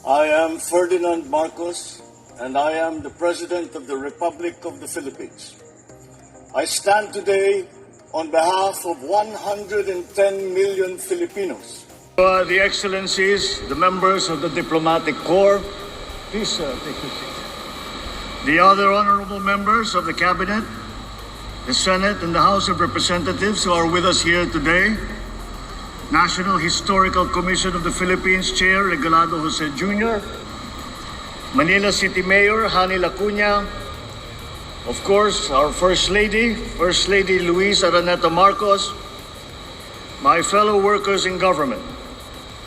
I am Ferdinand Marcos, and I am the President of the Republic of the Philippines. I stand today on behalf of 110 million Filipinos. The Excellencies, the members of the Diplomatic Corps, please take your seats. The other honorable members of the Cabinet, the Senate and the House of Representatives who are with us here today, National Historical Commission of the Philippines Chair Regalado Jose Jr., Manila City Mayor Hani Lacuna, of course, our First Lady Luis Araneta Marcos, my fellow workers in government,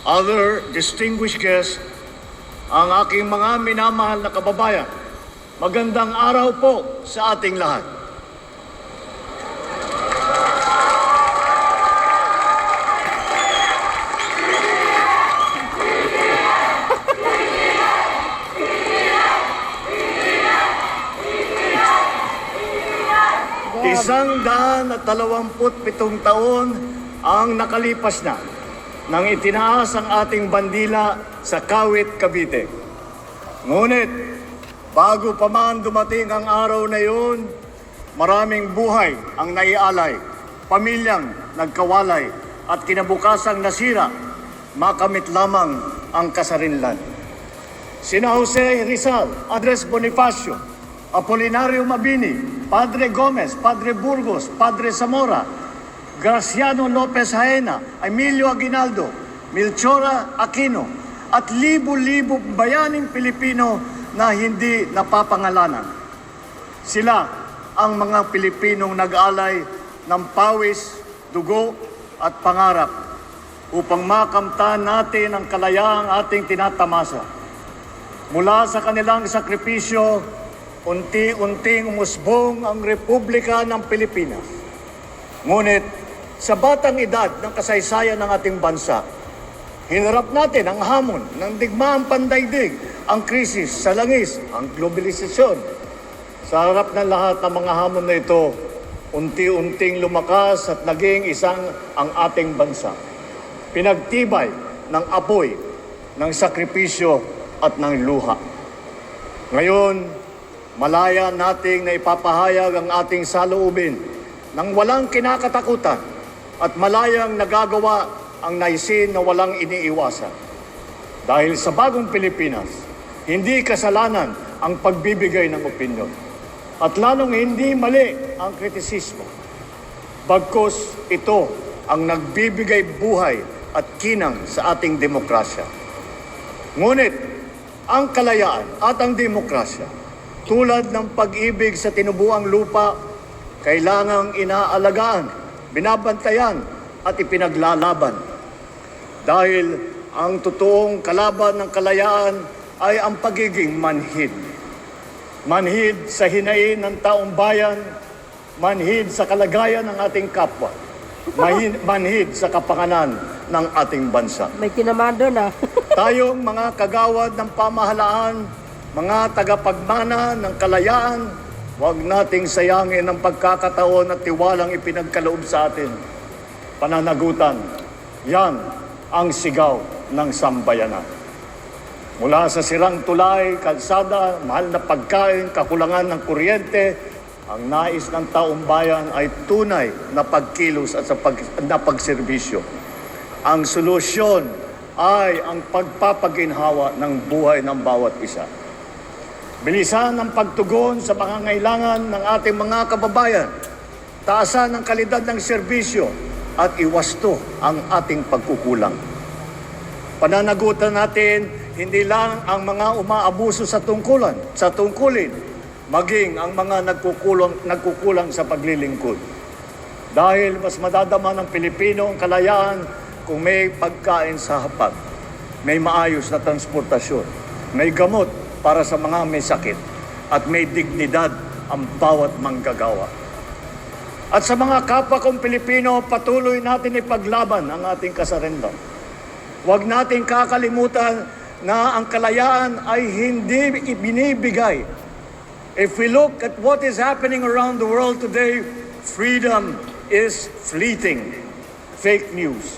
other distinguished guests, ang aking mga minamahal na kababayan, magandang araw po sa ating lahat. Isang 127 taon ang nakalipas na nang itinaas ang ating bandila sa Kawit, Cavite. Ngunit, bago pa man dumating ang araw na iyon, maraming buhay ang naialay, pamilyang nagkawalay, at kinabukasang nasira, makamit lamang ang kasarinlan. Sina Jose Rizal, Andres Bonifacio, Apolinario Mabini, Padre Gomez, Padre Burgos, Padre Zamora, Graciano Lopez Jaena, Emilio Aguinaldo, Melchora Aquino, at libo-libo bayaning Pilipino na hindi napapangalanan. Sila ang mga Pilipinong nag-alay ng pawis, dugo at pangarap upang makamtan natin ang kalayaang ating tinatamasa. Mula sa kanilang sakripisyo, unti-unting umusbong ang Republika ng Pilipinas. Ngunit, sa batang edad ng kasaysayan ng ating bansa, hinarap natin ang hamon ng digmaang pandaigdig, ang krisis sa langis, ang globalisasyon. Sa harap ng lahat ng mga hamon na ito, unti-unting lumakas at naging isang ang ating bansa. Pinagtibay ng apoy, ng sakripisyo at ng luha. Ngayon, malaya nating na ipapahayag ang ating saloobin nang walang kinakatakutan at malayang nagagawa ang naisin na walang iniiwasan. Dahil sa bagong Pilipinas, hindi kasalanan ang pagbibigay ng opinyon at lalong hindi mali ang kritisismo. Bagkus ito ang nagbibigay buhay at kinang sa ating demokrasya. Ngunit ang kalayaan at ang demokrasya, tulad ng pag-ibig sa tinubuang lupa, kailangang inaalagaan, binabantayan at ipinaglalaban. Dahil ang totoong kalaban ng kalayaan ay ang pagiging manhid. Manhid sa hinain ng taong bayan, manhid sa kalagayan ng ating kapwa, manhid sa kapakanan ng ating bansa. May kinamando na. Tayong mga kagawad ng pamahalaan, mga tagapagmana ng kalayaan, huwag nating sayangin ang pagkakataon at tiwalang ipinagkaloob sa atin. Pananagutan, yan ang sigaw ng sambayanan. Mula sa sirang tulay, kalsada, mahal na pagkain, kakulangan ng kuryente, ang nais ng taong bayan ay tunay na pagkilos at na pagserbisyo. Ang solusyon ay ang pagpapaginhawa ng buhay ng bawat isa. Bilisan ang pagtugon sa pangangailangan ng ating mga kababayan, taasan ang kalidad ng serbisyo at iwasto ang ating pagkukulang. Pananagutan natin hindi lang ang mga umaabuso sa tungkulin, maging ang mga nagkukulang sa paglilingkod. Dahil mas madadama ng Pilipino ang kalayaan kung may pagkain sa hapag, may maayos na transportasyon, may gamot para sa mga may sakit, at may dignidad ang bawat manggagawa. At sa mga kapwa kong Pilipino, patuloy natin ipaglaban ang ating kasarinlan. Huwag natin kakalimutan na ang kalayaan ay hindi ibinibigay. If we look at what is happening around the world today, freedom is fleeting. Fake news,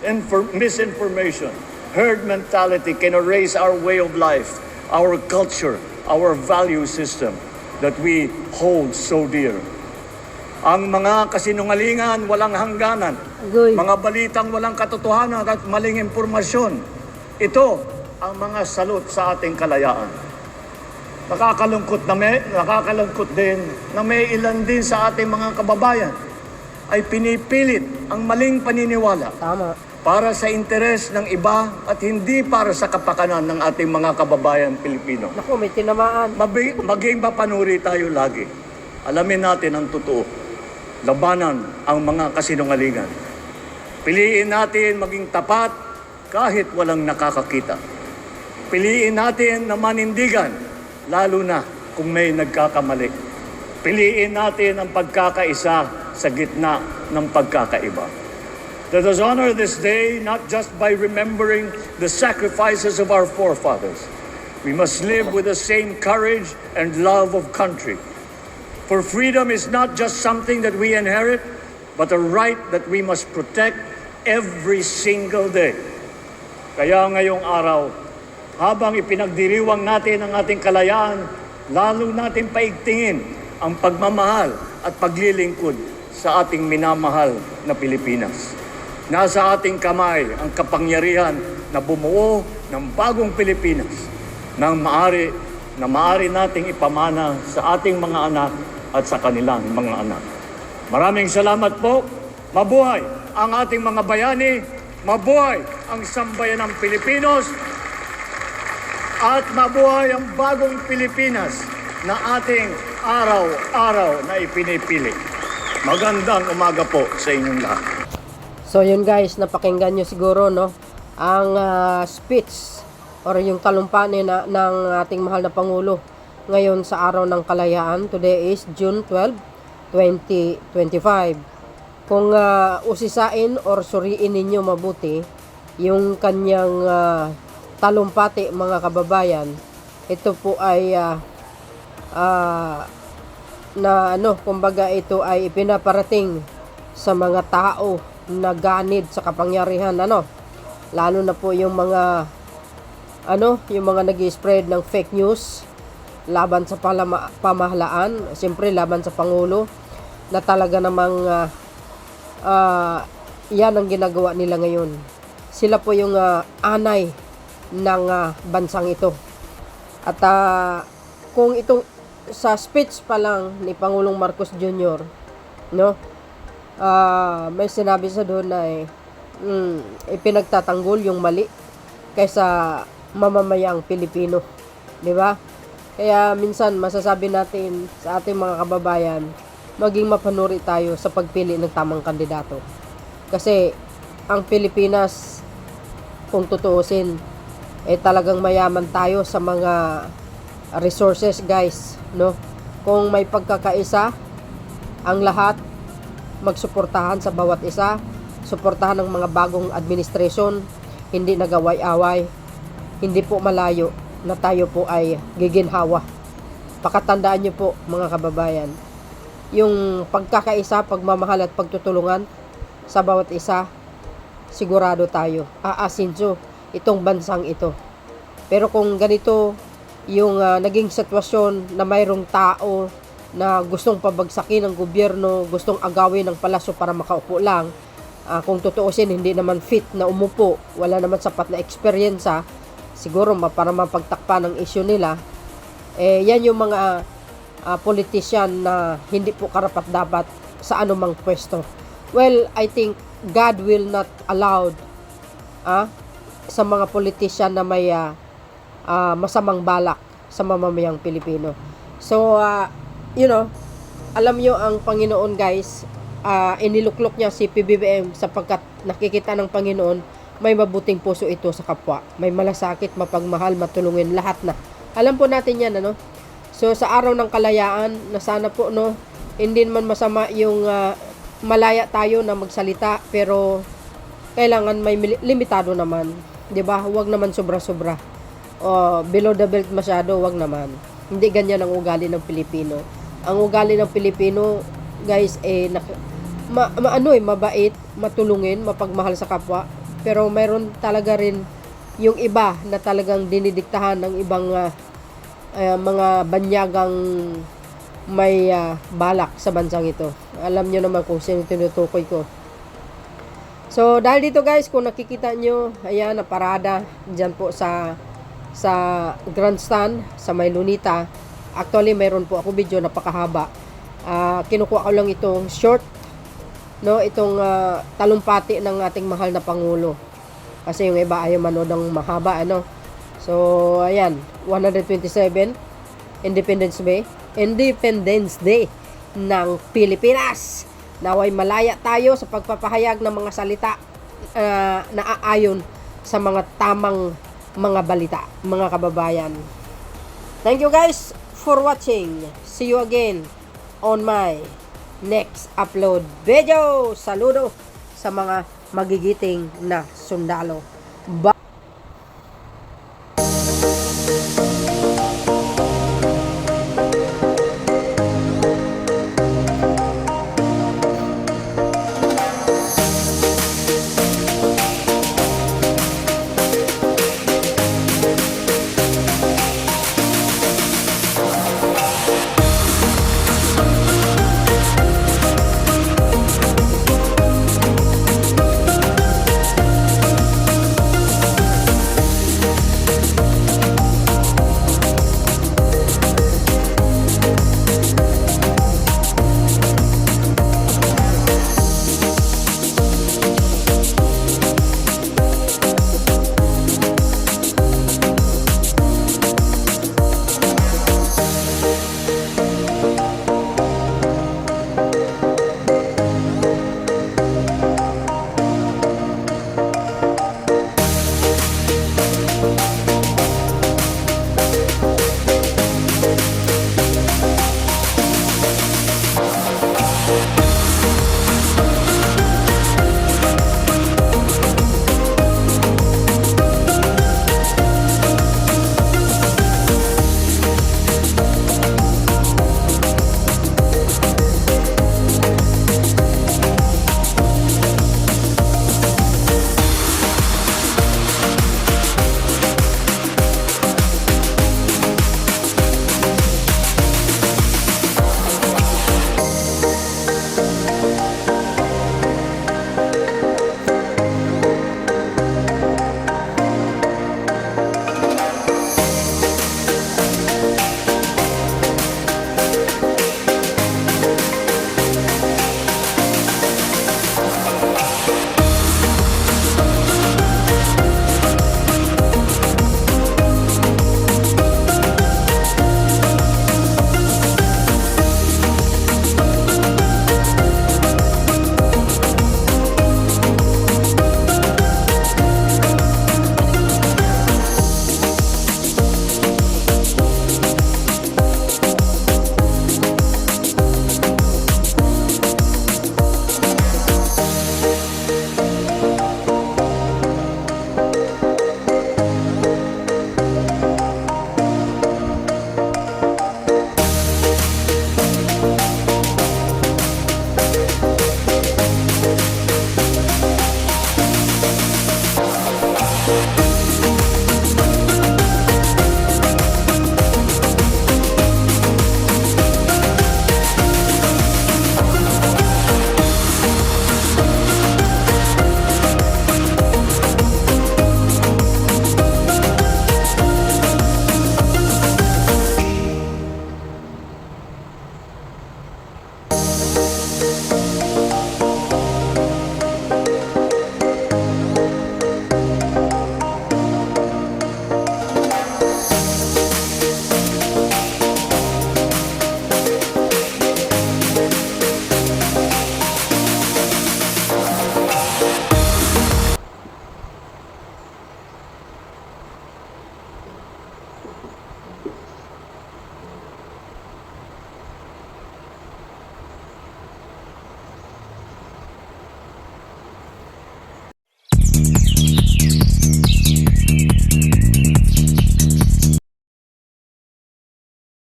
misinformation, herd mentality can erase our way of life, our culture, our value system that we hold so dear. Ang mga kasinungalingan walang hangganan, Agoy. mga balitang walang katotohanan at maling impormasyon, ito ang mga salot sa ating kalayaan. Nakakalungkot din na may ilan din sa ating mga kababayan ay pinipilit ang maling paniniwala Tama. para sa interes ng iba at hindi para sa kapakanan ng ating mga kababayan Pilipino. Naku, may tinamaan. Maging mapanuri tayo lagi. Alamin natin ang totoo. Labanan ang mga kasinungalingan. Piliin natin maging tapat kahit walang nakakakita. Piliin natin na manindigan, lalo na kung may nagkakamali. Piliin natin ang pagkakaisa sa gitna ng pagkakaiba. Let us honor this day not just by remembering the sacrifices of our forefathers. We must live with the same courage and love of country. For freedom is not just something that we inherit, but a right that we must protect every single day. Kaya ngayong araw, habang ipinagdiriwang natin ang ating kalayaan, lalo natin paigtingin ang pagmamahal at paglilingkod sa ating minamahal na Pilipinas. Nasa ating kamay ang kapangyarihan na bumuo ng bagong Pilipinas na maaari nating ipamana sa ating mga anak at sa kanilang mga anak. Maraming salamat po. Mabuhay ang ating mga bayani. Mabuhay ang sambayanang Pilipinos. At mabuhay ang bagong Pilipinas na ating araw-araw na ipinipili. Magandang umaga po sa inyong lahat. So yun guys, napakinggan nyo siguro no ang speech or yung talumpati ng ating mahal na Pangulo ngayon sa araw ng kalayaan. Today is June 12, 2025. Kung usisain or suriin ninyo mabuti yung kanyang talumpati mga kababayan, ito po ay kumbaga ito ay ipinaparating sa mga tao na ganid sa kapangyarihan, lalo na po yung mga yung mga nag-i-spread ng fake news laban sa pamahalaan, siyempre laban sa Pangulo, na talaga namang yan ang ginagawa nila ngayon. Sila po yung anay ng bansang ito. At kung itong sa speech pa lang ni Pangulong Marcos Jr., may sinabi sa doon na ipinagtatanggol yung mali kaysa mamamayang Pilipino, di ba? Kaya minsan masasabi natin sa ating mga kababayan, maging mapanuri tayo sa pagpili ng tamang kandidato. Kasi ang Pilipinas, kung tutuusin, talagang mayaman tayo sa mga resources, guys, Kung may pagkakaisa, ang lahat magsuportahan sa bawat isa, suportahan ng mga bagong administrasyon, hindi nagaway-away, hindi po malayo na tayo po ay giginhawa. Pakatandaan niyo po mga kababayan, yung pagkakaisa, pagmamahal at pagtutulungan sa bawat isa, sigurado tayo aasinso itong bansang ito. Pero kung ganito yung naging sitwasyon na mayroong tao na gustong pabagsakin ng gobyerno, gustong agawin ng palasyo para makaupo lang, kung tutuusin hindi naman fit na umupo, wala naman sapat na eksperyensa, siguro para mapagtakpan ng issue nila, yan yung mga politician na hindi po karapat-dapat sa anumang pwesto. Well, I think God will not allow sa mga politician na may masamang balak sa mamamayang Pilipino. So, alam nyo ang Panginoon, guys, iniluklok niya si PBBM sapagkat nakikita ng Panginoon may mabuting puso ito sa kapwa. May malasakit, mapagmahal, matulungin, lahat na. Alam po natin yan, So, sa araw ng kalayaan, na sana po, hindi naman masama yung malaya tayo na magsalita, pero kailangan may limitado naman. 'Di ba? Huwag naman sobra-sobra. Below the belt masyado, huwag naman. Hindi ganyan ang ugali ng Pilipino. Ang ugali ng Pilipino, guys, mabait, matulungin, mapagmahal sa kapwa. Pero mayroon talaga rin yung iba na talagang dinidiktahan ng ibang mga banyagang may balak sa bansang ito. Alam nyo naman kung sino tinutukoy ko. So, dahil dito guys, kung nakikita nyo, ayan, na parada dyan po sa grandstand, sa May Lunita. Actually, mayroon po ako video, napakahaba. Kinukuha ko lang itong short, no, itong talumpati ng ating mahal na Pangulo. Kasi yung iba ayaw manood ng mahaba, ano. So, ayan, 127, Independence Day ng Pilipinas. Naway malaya tayo sa pagpapahayag ng mga salita na aayon sa mga tamang mga balita, mga kababayan. Thank you guys for watching. See you again on my next upload video. Saludo sa mga magigiting na sundalo. Bye!